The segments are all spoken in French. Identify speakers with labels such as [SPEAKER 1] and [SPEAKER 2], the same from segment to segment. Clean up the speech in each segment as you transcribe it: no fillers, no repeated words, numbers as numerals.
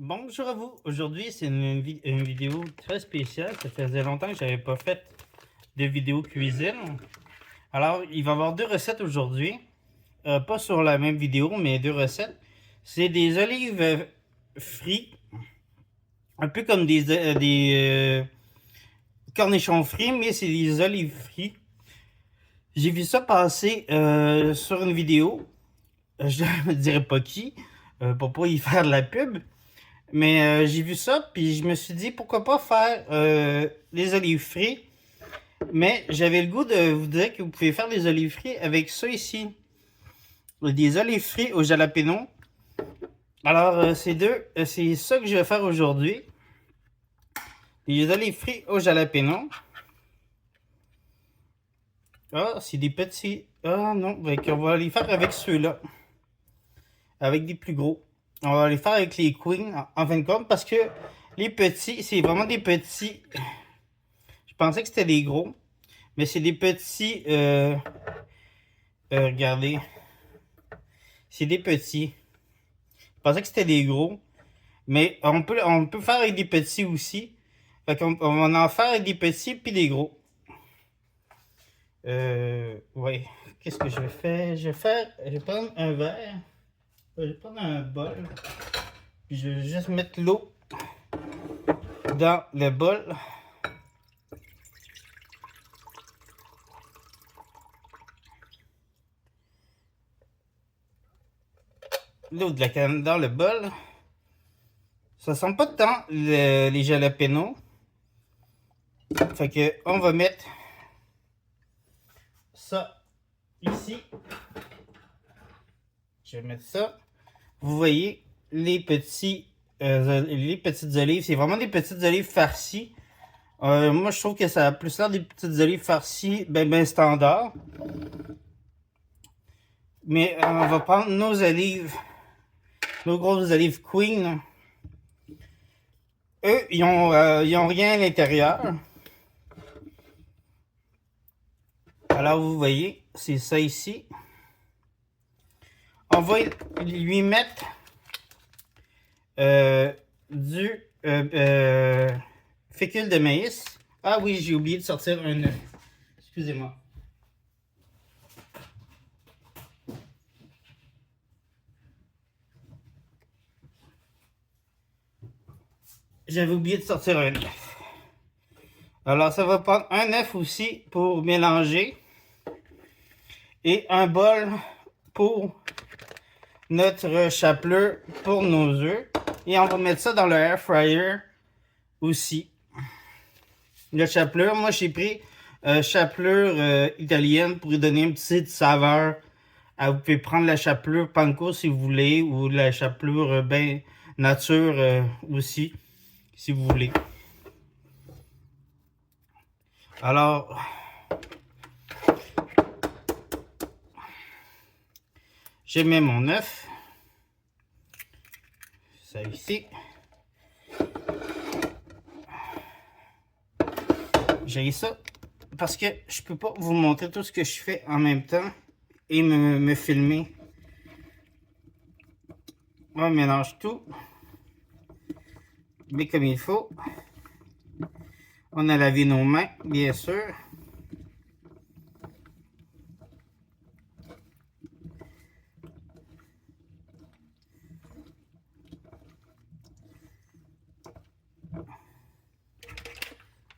[SPEAKER 1] Bonjour à vous. Aujourd'hui, c'est une vidéo très spéciale. Ça faisait longtemps que j'avais pas fait de vidéo cuisine. Alors, il va y avoir deux recettes aujourd'hui. Pas sur la même vidéo, mais deux recettes. C'est des olives frites, un peu comme des cornichons frits, mais c'est des olives frites. J'ai vu ça passer sur une vidéo. Je ne dirais pas qui, pour pas y faire de la pub. Mais j'ai vu ça, puis je me suis dit pourquoi pas faire des olives frites. Mais j'avais le goût de vous dire que vous pouvez faire des olives frites avec ça ici. Des olives frites au jalapeno. Alors c'est ça que je vais faire aujourd'hui. Des olives frites au jalapeno. Ah, c'est des petits. Ah non, on va les faire avec ceux-là. Avec des plus gros. On va les faire avec les queens en fin de compte parce que les petits, c'est vraiment des petits. Je pensais que c'était des gros. Mais c'est des petits. Regardez. C'est des petits. Je pensais que c'était des gros. Mais on peut faire avec des petits aussi. Fait qu'on on va en faire avec des petits puis des gros. Ouais. Qu'est-ce que je vais faire? Je vais prendre un verre. Je vais prendre un bol. Puis je vais juste mettre l'eau dans le bol. L'eau de la canne dans le bol. Ça sent pas tant les jalapenos. Fait que on va mettre ça ici. Je vais mettre ça. Vous voyez les petites olives. C'est vraiment des petites olives farcies. Moi, je trouve que ça a plus l'air des petites olives farcies, ben standard. Mais on va prendre nos olives, nos grosses olives Queen. Eux, ils ont rien à l'intérieur. Alors, vous voyez, c'est ça ici. On va lui mettre du fécule de maïs. Ah oui, j'ai oublié de sortir un œuf. Excusez-moi. J'avais oublié de sortir un œuf. Alors, ça va prendre un œuf aussi pour mélanger. Et un bol pour notre chapelure pour nos œufs. Et on va mettre ça dans le air fryer aussi. Le chapelure, moi j'ai pris chapelure italienne pour lui donner une petite saveur. Vous pouvez prendre la chapelure panko si vous voulez, ou la chapelure ben nature aussi, si vous voulez. Alors, je mets mon œuf. Ça ici. J'ai ça parce que je peux pas vous montrer tout ce que je fais en même temps et me filmer. On mélange tout, mais comme il faut. On a lavé nos mains, bien sûr.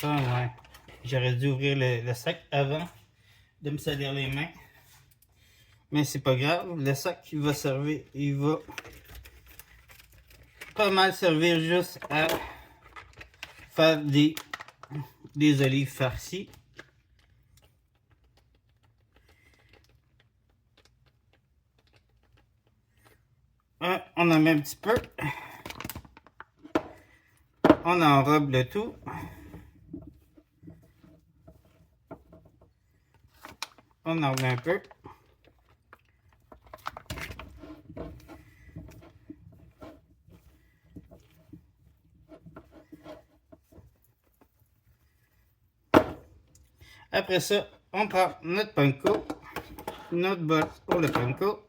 [SPEAKER 1] Ah ouais. J'aurais dû ouvrir le sac avant de me salir les mains. Mais c'est pas grave, le sac il va servir, il va pas mal servir juste à faire des olives farcies. On en met un petit peu. On enrobe le tout. On en remet un peu. Après ça, on prend notre panko, notre bol pour le panko.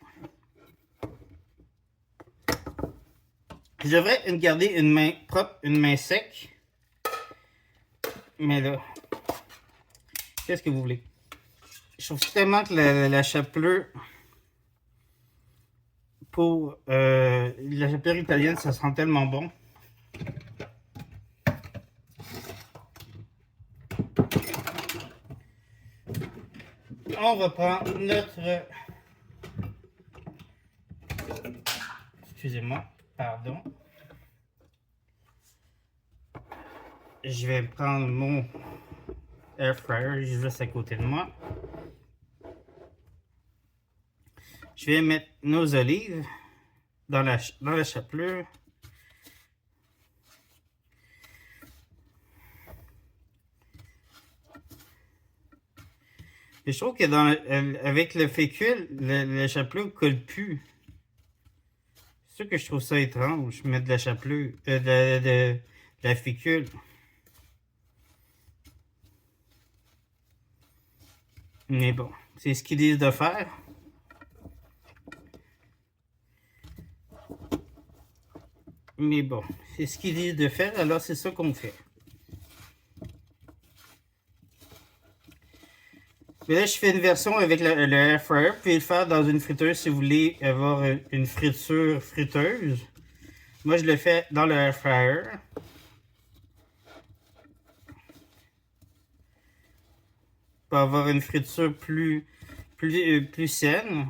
[SPEAKER 1] Je devrais garder une main propre, une main sec. Mais là, qu'est-ce que vous voulez? Je trouve tellement que la chapelure pour la chapelure italienne, ça sent tellement bon. On va prendre notre... Excusez-moi, pardon. Je vais prendre mon air fryer juste à côté de moi. Je vais mettre nos olives dans la chapelure. Et je trouve que avec le fécule, la chapelure colle plus. C'est sûr que je trouve ça étrange, mettre de la chapelure, de la fécule. Mais bon, c'est ce qu'ils disent de faire. Mais bon, c'est ce qu'ils disent de faire, alors c'est ça qu'on fait. Mais là, je fais une version avec le air fryer. Vous pouvez le faire dans une friteuse si vous voulez avoir une friture friteuse. Moi, je le fais dans le air fryer. Pour avoir une friture plus saine.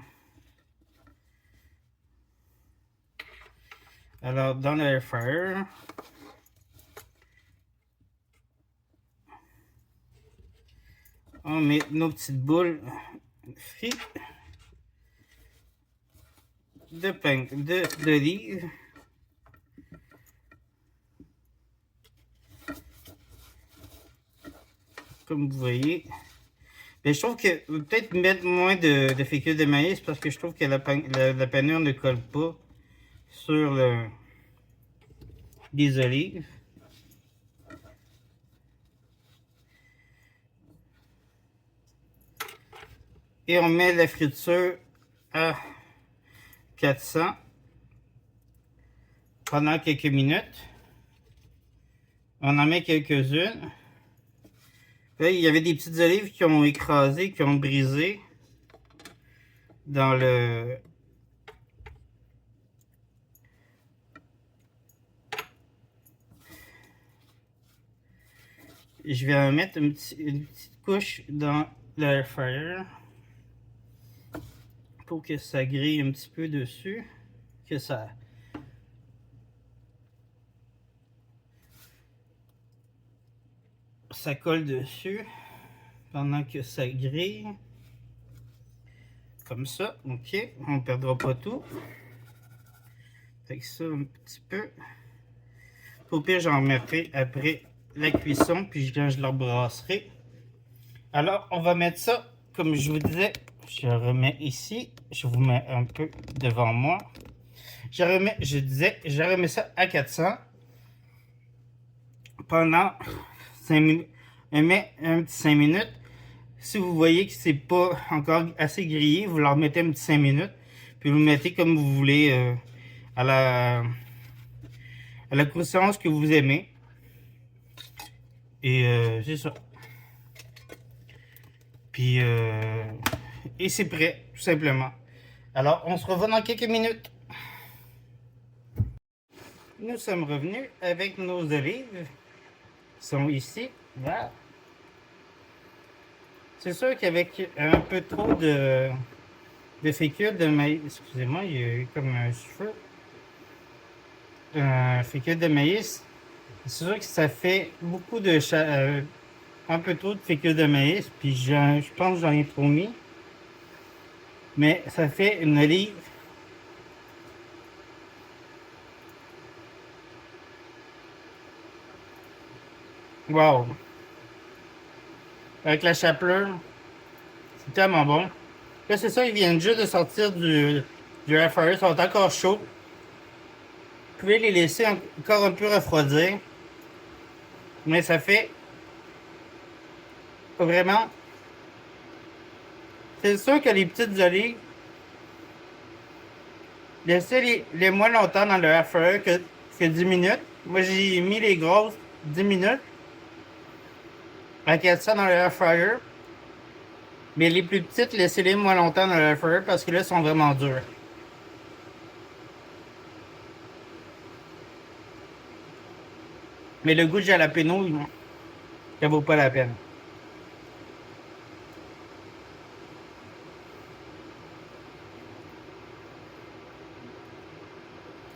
[SPEAKER 1] Alors, dans le air fryer, on met nos petites boules frites de pain d'olive. Comme vous voyez. Mais je trouve que peut-être mettre moins de fécule de maïs parce que je trouve que la panure ne colle pas sur les olives. Et on met la friture à 400 pendant quelques minutes. On en met quelques-unes. Là, il y avait des petites olives qui ont écrasé, qui ont brisé dans le... Je vais en mettre une petite couche dans l'air fryer pour que ça grille un petit peu dessus, que ça colle dessus pendant que ça grille. Comme ça, ok, on perdra pas tout. Fait que ça un petit peu. Au pire, j'en remettrai après la cuisson, puis quand je le brasserai. Alors, on va mettre ça, comme je vous disais, je remets ici. Je vous mets un peu devant moi. Je remets ça à 400 pendant 5 minutes. Un petit 5 minutes. Si vous voyez que c'est pas encore assez grillé, vous leur mettez un petit 5 minutes. Puis vous le mettez comme vous voulez à la croustance que vous aimez. Et c'est ça. Puis et c'est prêt, tout simplement. Alors, on se revoit dans quelques minutes. Nous sommes revenus avec nos olives. Qui sont ici. Voilà. C'est sûr qu'avec un peu trop de fécule de maïs, excusez-moi, il y a eu comme un cheveu. Fécule de maïs, c'est sûr que ça fait beaucoup de un peu trop de fécule de maïs, puis je pense que j'en ai trop mis. Mais ça fait une olive wow! Avec la chapelure, c'est tellement bon. Là, c'est ça, ils viennent juste de sortir du air fryer, ils sont encore chauds. Vous pouvez les laisser encore un peu refroidir. Mais ça fait vraiment... C'est sûr que les petites olives, laissez les moins longtemps dans le air fryer que c'est 10 minutes. Moi, j'ai mis les grosses 10 minutes. Avec ça dans le air fryer. Mais les plus petites, laissez-les moins longtemps dans le air fryer parce que là, elles sont vraiment dures. Mais le goût de jalapeno, ça vaut pas la peine.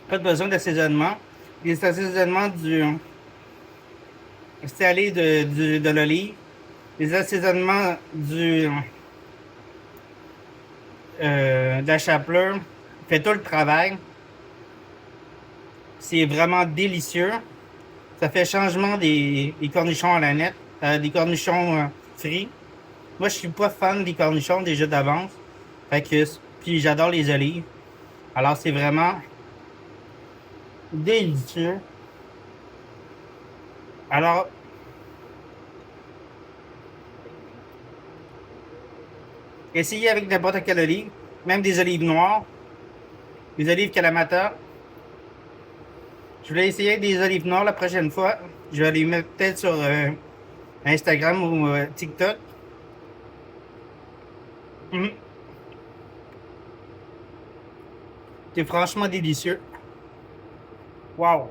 [SPEAKER 1] Pas besoin d'assaisonnement. Les assaisonnements du salé de l'olive. Les assaisonnements de la chapelure fait tout le travail. C'est vraiment délicieux. Ça fait changement des cornichons à la nette, des cornichons frits. Moi, je suis pas fan des cornichons déjà d'avance. Fait que, puis j'adore les olives. Alors, c'est vraiment délicieux. Alors, essayez avec n'importe quelle olive, même des olives noires, des olives Kalamata. Je vais essayer des olives noires la prochaine fois. Je vais les mettre peut-être sur Instagram ou TikTok. C'est franchement délicieux. Wow!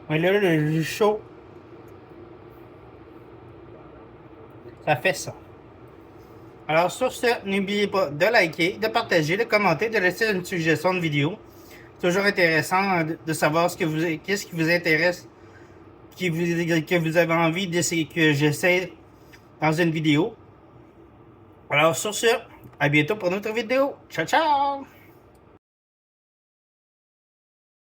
[SPEAKER 1] Mais là, le jus chaud, ça fait ça. Alors sur ce, n'oubliez pas de liker, de partager, de commenter, de laisser une suggestion de vidéo. C'est toujours intéressant de savoir qu'est-ce qui vous intéresse, que vous avez envie d'essayer, que j'essaie dans une vidéo. Alors sur ce, à bientôt pour une autre vidéo. Ciao, ciao!